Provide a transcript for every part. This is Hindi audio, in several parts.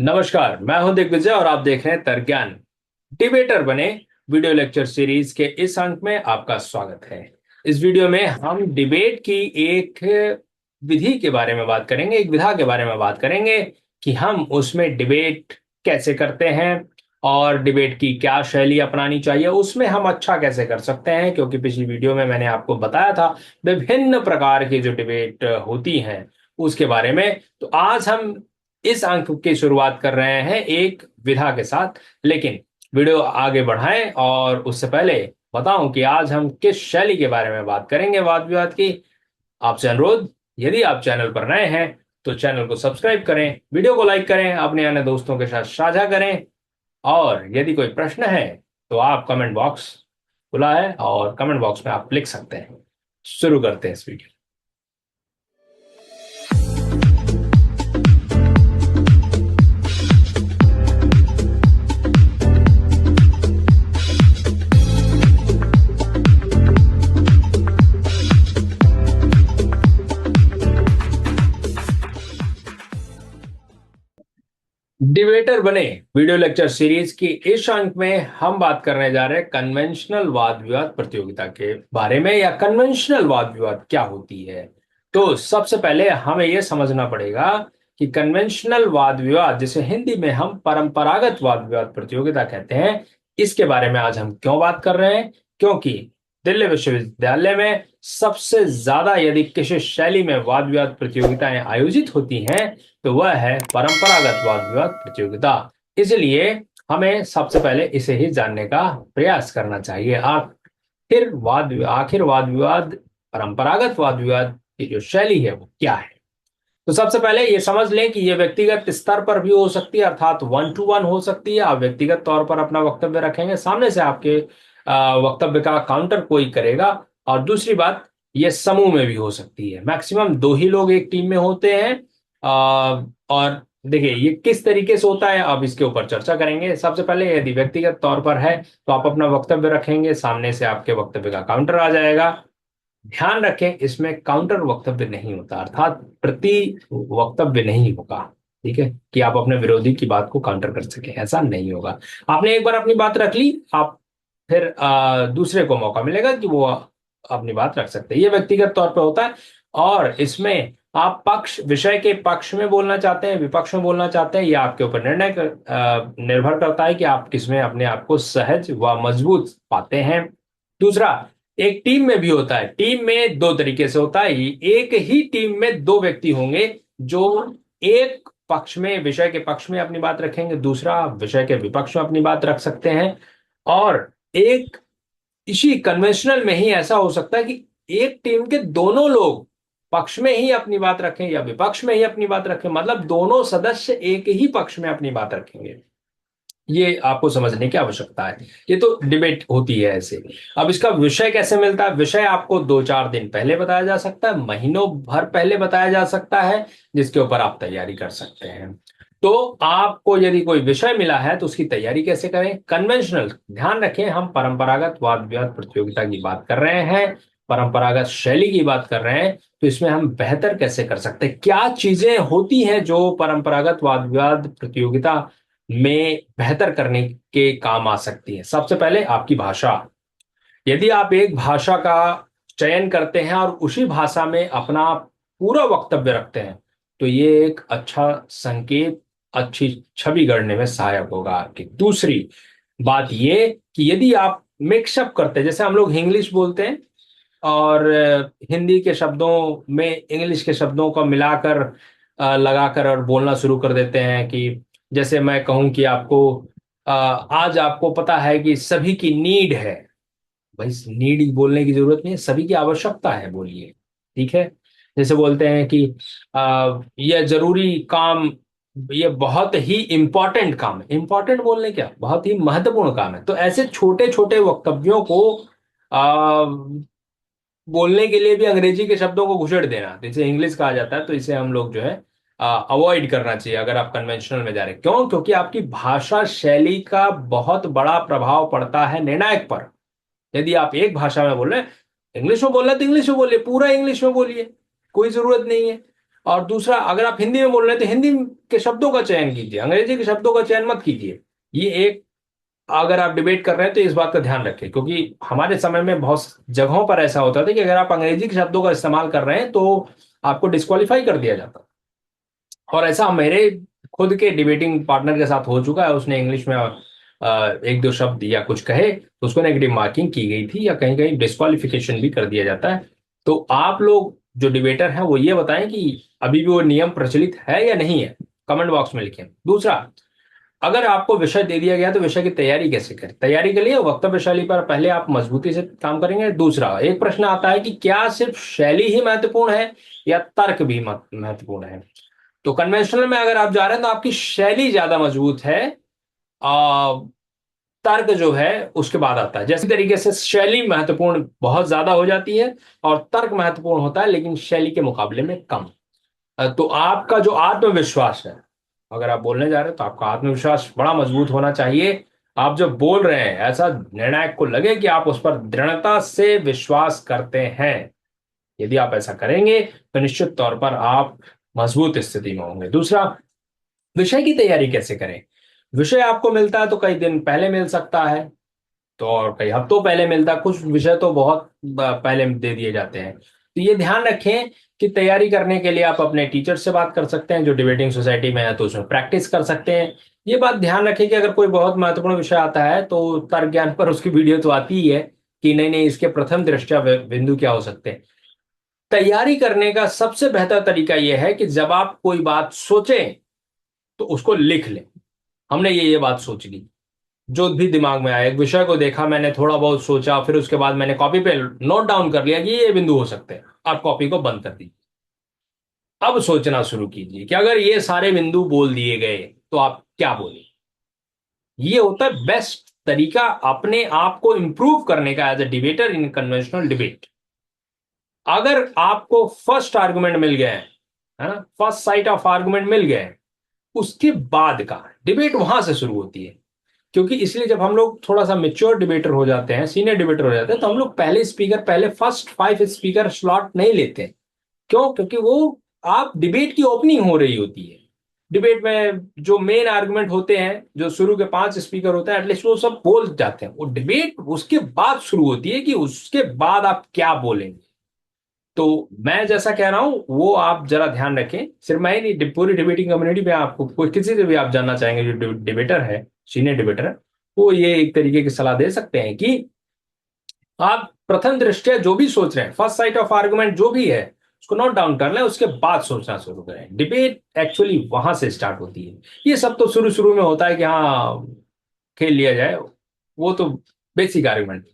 नमस्कार, मैं हूं दिग्विजय और आप देख रहे हैं तर्क ज्ञान। डिबेटर बने वीडियो लेक्चर सीरीज के इस अंक में आपका स्वागत है। इस वीडियो में हम डिबेट की एक विधि के बारे में बात करेंगे, एक विधा के बारे में बात करेंगे कि हम उसमें डिबेट कैसे करते हैं और डिबेट की क्या शैली अपनानी चाहिए, उसमें हम अच्छा कैसे कर सकते हैं। क्योंकि पिछली वीडियो में मैंने आपको बताया था विभिन्न प्रकार की जो डिबेट होती हैं उसके बारे में। तो आज हम इस अंक की शुरुआत कर रहे हैं एक विधा के साथ। लेकिन वीडियो आगे बढ़ाएं और उससे पहले बताऊं कि आज हम किस शैली के बारे में बात करेंगे वाद विवाद की। आपसे अनुरोध, यदि आप चैनल पर नए हैं तो चैनल को सब्सक्राइब करें, वीडियो को लाइक करें, अपने अन्य दोस्तों के साथ साझा करें और यदि कोई प्रश्न है तो आप कमेंट बॉक्स खुला है और कमेंट बॉक्स में आप लिख सकते हैं। शुरू करते हैं इस वीडियो। डिबेटर बने वीडियो लेक्चर सीरीज की इस अंक में हम बात करने जा रहे हैं कन्वेंशनल वाद विवाद प्रतियोगिता के बारे में, या कन्वेंशनल वाद विवाद क्या होती है। तो सबसे पहले हमें यह समझना पड़ेगा कि कन्वेंशनल वाद विवाद, जिसे हिंदी में हम परंपरागत वाद विवाद प्रतियोगिता कहते हैं, इसके बारे में आज हम क्यों बात कर रहे हैं। क्योंकि दिल्ली विश्वविद्यालय में सबसे ज्यादा यदि किसी शैली में वाद विवाद प्रतियोगिताएं आयोजित होती हैं तो वह है परंपरागत वाद विवाद प्रतियोगिता। इसलिए हमें सबसे पहले इसे ही जानने का प्रयास करना चाहिए। आखिर वाद विवाद, परंपरागत वाद विवाद की जो शैली है वो क्या है। तो सबसे पहले ये समझ लें कि ये व्यक्तिगत स्तर पर भी हो सकती है, अर्थात वन टू वन हो सकती है। आप व्यक्तिगत तौर पर अपना वक्तव्य रखेंगे, सामने से आपके वक्तव्य का काउंटर कोई करेगा। और दूसरी बात, ये समूह में भी हो सकती है। मैक्सिमम दो ही लोग एक टीम में होते हैं। और देखिए ये किस तरीके से होता है, अब इसके ऊपर चर्चा करेंगे। सबसे पहले यदि व्यक्तिगत तौर पर है तो आप अपना वक्तव्य रखेंगे, सामने से आपके वक्तव्य का काउंटर आ जाएगा। ध्यान रखें, इसमें काउंटर वक्तव्य नहीं होता, अर्थात प्रति वक्तव्य नहीं होगा। ठीक है, कि आप अपने विरोधी की बात को काउंटर कर सके, ऐसा नहीं होगा। आपने एक बार अपनी बात रख ली, आप फिर दूसरे को मौका मिलेगा कि वो अपनी बात रख सकते हैं। ये व्यक्तिगत तौर पे होता है। और इसमें आप पक्ष विषय के पक्ष में बोलना चाहते हैं, विपक्ष में बोलना चाहते हैं, ये आपके ऊपर निर्भर करता है कि आप किसमें अपने आप को सहज व मजबूत पाते हैं। दूसरा, एक टीम में भी होता है। टीम में दो तरीके से होता है। एक ही टीम में दो व्यक्ति होंगे जो एक पक्ष में, विषय के पक्ष में अपनी बात रखेंगे, दूसरा विषय के विपक्ष में अपनी बात रख सकते हैं। और एक इसी कन्वेंशनल में ही ऐसा हो सकता है कि एक टीम के दोनों लोग पक्ष में ही अपनी बात रखें या विपक्ष में ही अपनी बात रखें, मतलब दोनों सदस्य एक ही पक्ष में अपनी बात रखेंगे। ये आपको समझने की आवश्यकता है। ये तो डिबेट होती है ऐसे। अब इसका विषय कैसे मिलता है? विषय आपको 2-4 दिन पहले बताया जा सकता है, महीनों भर पहले बताया जा सकता है, जिसके ऊपर आप तैयारी कर सकते हैं। तो आपको यदि कोई विषय मिला है तो उसकी तैयारी कैसे करें? कन्वेंशनल, ध्यान रखें हम परंपरागत वाद विवाद प्रतियोगिता की बात कर रहे हैं, परंपरागत शैली की बात कर रहे हैं। तो इसमें हम बेहतर कैसे कर सकते हैं, क्या चीजें होती हैं जो परंपरागत वाद विवाद प्रतियोगिता में बेहतर करने के काम आ सकती है। सबसे पहले आपकी भाषा। यदि आप एक भाषा का चयन करते हैं और उसी भाषा में अपना पूरा वक्तव्य रखते हैं तो ये एक अच्छा संकेत, अच्छी छवि गढ़ने में सहायक होगा आपकी। दूसरी बात ये कि यदि आप मिक्सअप करते हैं, जैसे हम लोग इंग्लिश बोलते हैं और हिंदी के शब्दों में इंग्लिश के शब्दों को मिलाकर लगाकर और बोलना शुरू कर देते हैं। कि जैसे मैं कहूं कि आपको आज आपको पता है कि सभी की नीड है। भाई नीड बोलने की जरूरत नहीं है, सभी की आवश्यकता है, बोलिए। ठीक है, जैसे बोलते हैं कि यह जरूरी काम, ये बहुत ही इंपॉर्टेंट काम है। इंपॉर्टेंट बोलने क्या, बहुत ही महत्वपूर्ण काम है। तो ऐसे छोटे छोटे वक्तव्यों को बोलने के लिए भी अंग्रेजी के शब्दों को घुसेड़ देना, जैसे इंग्लिश कहा जाता है, तो इसे हम लोग जो है अवॉइड करना चाहिए अगर आप कन्वेंशनल में जा रहे हैं। क्यों? क्योंकि आपकी भाषा शैली का बहुत बड़ा प्रभाव पड़ता है निर्णायक पर। यदि आप एक भाषा में बोल रहे हैं, इंग्लिश में बोल रहे हैं तो इंग्लिश में बोलिए, पूरा इंग्लिश में बोलिए, कोई जरूरत नहीं है। और दूसरा, अगर आप हिंदी में बोल रहे हैं तो हिंदी के शब्दों का चयन कीजिए, अंग्रेजी के शब्दों का चयन मत कीजिए। ये एक, अगर आप डिबेट कर रहे हैं तो इस बात का ध्यान रखें, क्योंकि हमारे समय में बहुत जगहों पर ऐसा होता था कि अगर आप अंग्रेजी के शब्दों का इस्तेमाल कर रहे हैं तो आपको डिस्क्वालीफाई कर दिया जाता। और ऐसा मेरे खुद के डिबेटिंग पार्टनर के साथ हो चुका है, उसने इंग्लिश में एक दो शब्द या कुछ कहे तो उसको नेगेटिव मार्किंग की गई थी, या कहीं कहीं डिस्क्वालिफिकेशन भी कर दिया जाता है। तो आप लोग जो डिबेटर हैं वो ये बताएं कि अभी भी वो नियम प्रचलित है या नहीं है, कमेंट बॉक्स में लिखें। दूसरा, अगर आपको विषय दे दिया गया तो विषय की तैयारी कैसे करें? तैयारी के लिए वक्तव्य शैली पर पहले आप मजबूती से काम करेंगे। दूसरा, एक प्रश्न आता है कि क्या सिर्फ शैली ही महत्वपूर्ण है या तर्क भी महत्वपूर्ण है? तो कन्वेंशनल में अगर आप जा रहे हैं तो आपकी शैली ज्यादा मजबूत है, आ, तर्क जो है उसके बाद आता है। जैसे तरीके से शैली महत्वपूर्ण बहुत ज्यादा हो जाती है और तर्क महत्वपूर्ण होता है, लेकिन शैली के मुकाबले में कम। तो आपका जो आत्मविश्वास है, अगर आप बोलने जा रहे हैं तो आपका आत्मविश्वास बड़ा मजबूत होना चाहिए। आप जब बोल रहे हैं ऐसा निर्णायक को लगे कि आप उस पर दृढ़ता से विश्वास करते हैं। यदि आप ऐसा करेंगे तो निश्चित तौर पर आप मजबूत स्थिति में होंगे। दूसरा, विषय की तैयारी कैसे करें? विषय आपको मिलता है तो कई दिन पहले मिल सकता है, तो और कई हफ्तों पहले मिलता है, कुछ विषय तो बहुत पहले दे दिए जाते हैं। तो ये ध्यान रखें कि तैयारी करने के लिए आप अपने टीचर से बात कर सकते हैं, जो डिबेटिंग सोसाइटी में है तो उसमें प्रैक्टिस कर सकते हैं। ये बात ध्यान रखें कि अगर कोई बहुत महत्वपूर्ण विषय आता है तो तर्क ज्ञान पर उसकी वीडियो तो आती ही है कि नहीं नहीं इसके प्रथम दृष्टया बिंदु क्या हो सकते हैं। तैयारी करने का सबसे बेहतर तरीका यह है कि जब आप कोई बात सोचें तो उसको लिख लें। हमने ये बात सोच ली, जो भी दिमाग में आया, एक विषय को देखा, मैंने थोड़ा बहुत सोचा, फिर उसके बाद मैंने कॉपी पे नोट डाउन कर लिया कि ये बिंदु हो सकते हैं। आप कॉपी को बंद कर दीजिए, अब सोचना शुरू कीजिए कि अगर ये सारे बिंदु बोल दिए गए तो आप क्या बोले। ये होता है बेस्ट तरीका अपने आप को इंप्रूव करने का as a debater in conventional debate. अगर आपको फर्स्ट आर्गुमेंट मिल गया है ना, फर्स्ट साइट ऑफ आर्गुमेंट मिल गया है, उसके बाद का डिबेट वहां से शुरू होती है। क्योंकि इसलिए जब हम लोग थोड़ा सा मेच्योर डिबेटर हो जाते हैं, सीनियर डिबेटर हो जाते हैं, तो हम लोग पहले स्पीकर, पहले फर्स्ट 5 स्पीकर स्लॉट नहीं लेते हैं। क्यों? क्योंकि वो आप डिबेट की ओपनिंग हो रही होती है। डिबेट में जो मेन आर्गुमेंट होते हैं, जो शुरू के 5 स्पीकर होते हैं, एटलीस्ट वो सब बोल जाते हैं। वो डिबेट उसके बाद शुरू होती है कि उसके बाद आप क्या बोलेंगे। तो मैं जैसा कह रहा हूं वो आप जरा ध्यान रखें। सिर्फ मैं ही नहीं, पूरी डिबेटिंग कम्युनिटी में आपको कोई किसी से भी आप जानना चाहेंगे जो डिबेटर है, सीनियर डिबेटर है, वो ये एक तरीके की सलाह दे सकते हैं कि आप प्रथम दृष्टया जो भी सोच रहे हैं, फर्स्ट साइट ऑफ आर्गुमेंट जो भी है, उसको नोट डाउन कर लें, उसके बाद सोचना शुरू करें। डिबेट एक्चुअली वहां से स्टार्ट होती है। ये सब तो शुरू शुरू में होता है कि हाँ खेल लिया जाए, वो तो बेसिक आर्गुमेंट।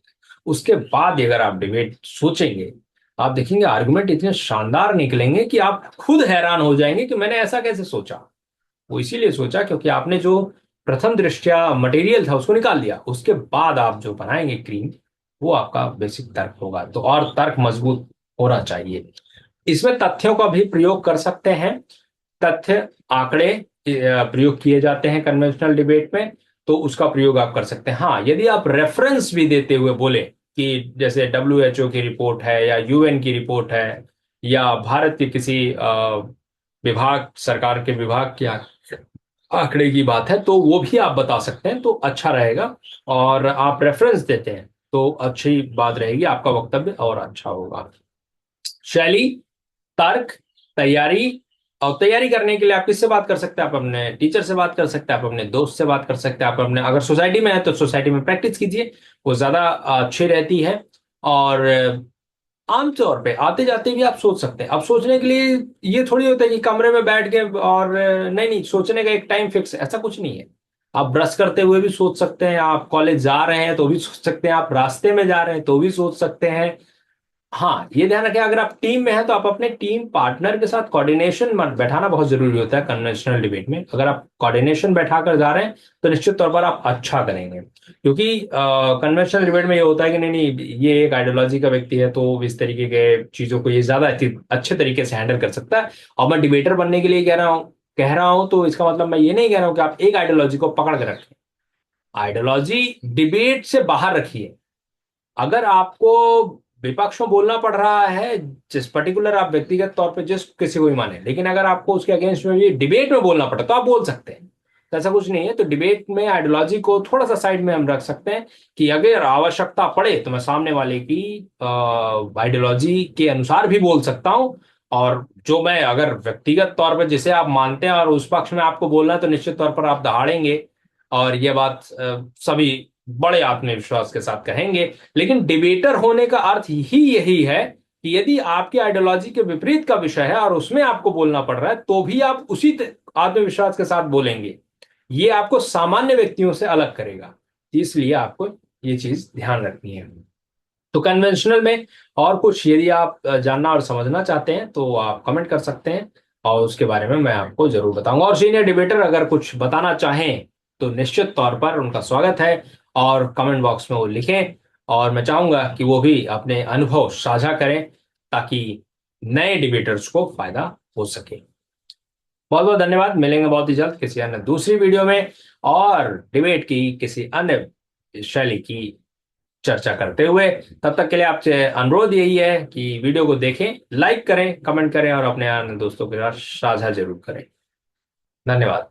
उसके बाद अगर आप डिबेट सोचेंगे, आप देखेंगे आर्गुमेंट इतने शानदार निकलेंगे कि आप खुद हैरान हो जाएंगे कि मैंने ऐसा कैसे सोचा। वो इसीलिए सोचा क्योंकि आपने जो प्रथम दृष्टया मटेरियल था उसको निकाल दिया, उसके बाद आप जो बनाएंगे क्रीम, वो आपका बेसिक तर्क होगा। तो और तर्क मजबूत होना चाहिए। इसमें तथ्यों का भी प्रयोग कर सकते हैं। तथ्य, आंकड़े प्रयोग किए जाते हैं कन्वेंशनल डिबेट में, तो उसका प्रयोग आप कर सकते हैं। हाँ, यदि आप रेफरेंस भी देते हुए बोले कि जैसे WHO की रिपोर्ट है या UN की रिपोर्ट है या भारत के किसी विभाग, सरकार के विभाग की आंकड़े की बात है, तो वो भी आप बता सकते हैं, तो अच्छा रहेगा। और आप रेफरेंस देते हैं तो अच्छी बात रहेगी, आपका वक्तव्य और अच्छा होगा। शैली, तर्क, तैयारी। और तैयारी करने के लिए आप किससे बात कर सकते हैं? आप अपने टीचर से बात कर सकते हैं, आप अपने दोस्त से बात कर सकते हैं, आप अपने, अगर सोसाइटी में है तो सोसाइटी में प्रैक्टिस कीजिए, वो ज्यादा अच्छी रहती है। और आमतौर पे आते जाते भी आप सोच सकते हैं। अब सोचने के लिए ये थोड़ी होता है कि कमरे में बैठ के, और नहीं नहीं, सोचने का एक टाइम फिक्स, ऐसा कुछ नहीं है। आप ब्रश करते हुए भी सोच सकते हैं, आप कॉलेज जा रहे हैं तो भी सोच सकते हैं, आप रास्ते में जा रहे हैं तो भी सोच सकते हैं। हाँ, ये ध्यान रखें अगर आप टीम में हैं तो आप अपने टीम पार्टनर के साथ कोऑर्डिनेशन बैठाना बहुत जरूरी होता है कन्वेंशनल डिबेट में। अगर आप कोऑर्डिनेशन बैठा कर जा रहे हैं तो निश्चित तौर पर आप अच्छा करेंगे। क्योंकि कन्वेंशनल डिबेट में ये होता है कि नहीं नहीं, ये एक आइडियोलॉजी का व्यक्ति है तो इस तरीके के चीजों को ये ज्यादा अच्छे तरीके से हैंडल कर सकता है। और मैं डिबेटर बनने के लिए कह रहा हूं तो इसका मतलब मैं ये नहीं कह रहा हूं कि आप एक आइडियोलॉजी को पकड़ के रखें। आइडियोलॉजी डिबेट से बाहर रखिए। अगर आपको विपक्ष में बोलना पड़ रहा है, जिस पर्टिकुलर आप व्यक्तिगत तौर पे जिस किसी को भी माने, लेकिन अगर आपको उसके अगेंस्ट में भी डिबेट में बोलना पड़े तो आप बोल सकते हैं। तो ऐसा कुछ नहीं है। तो डिबेट में आइडियोलॉजी को थोड़ा सा साइड में हम रख सकते हैं कि अगर आवश्यकता पड़े तो मैं सामने वाले की आइडियोलॉजी के अनुसार भी बोल सकता हूं। और जो मैं अगर व्यक्तिगत तौर पर जिसे आप मानते हैं और उस पक्ष में आपको बोलना है तो निश्चित तौर पर आप दहाड़ेंगे और ये बात सभी बड़े आत्मविश्वास के साथ कहेंगे। लेकिन डिबेटर होने का अर्थ ही यही है कि यदि आपकी आइडियोलॉजी के विपरीत का विषय है और उसमें आपको बोलना पड़ रहा है तो भी आप उसी आत्मविश्वास के साथ बोलेंगे। ये आपको सामान्य व्यक्तियों से अलग करेगा, इसलिए आपको ये चीज ध्यान रखनी है। तो कन्वेंशनल में और कुछ यदि आप जानना और समझना चाहते हैं तो आप कमेंट कर सकते हैं और उसके बारे में मैं आपको जरूर बताऊंगा। और सीनियर डिबेटर अगर कुछ बताना चाहें तो निश्चित तौर पर उनका स्वागत है और कमेंट बॉक्स में वो लिखें। और मैं चाहूंगा कि वो भी अपने अनुभव साझा करें ताकि नए डिबेटर्स को फायदा हो सके। बहुत बहुत धन्यवाद। मिलेंगे बहुत ही जल्द किसी अन्य दूसरी वीडियो में और डिबेट की किसी अन्य शैली की चर्चा करते हुए। तब तक के लिए आपसे अनुरोध यही है कि वीडियो को देखें, लाइक करें, कमेंट करें और अपने अन्य दोस्तों के साथ साझा जरूर करें। धन्यवाद।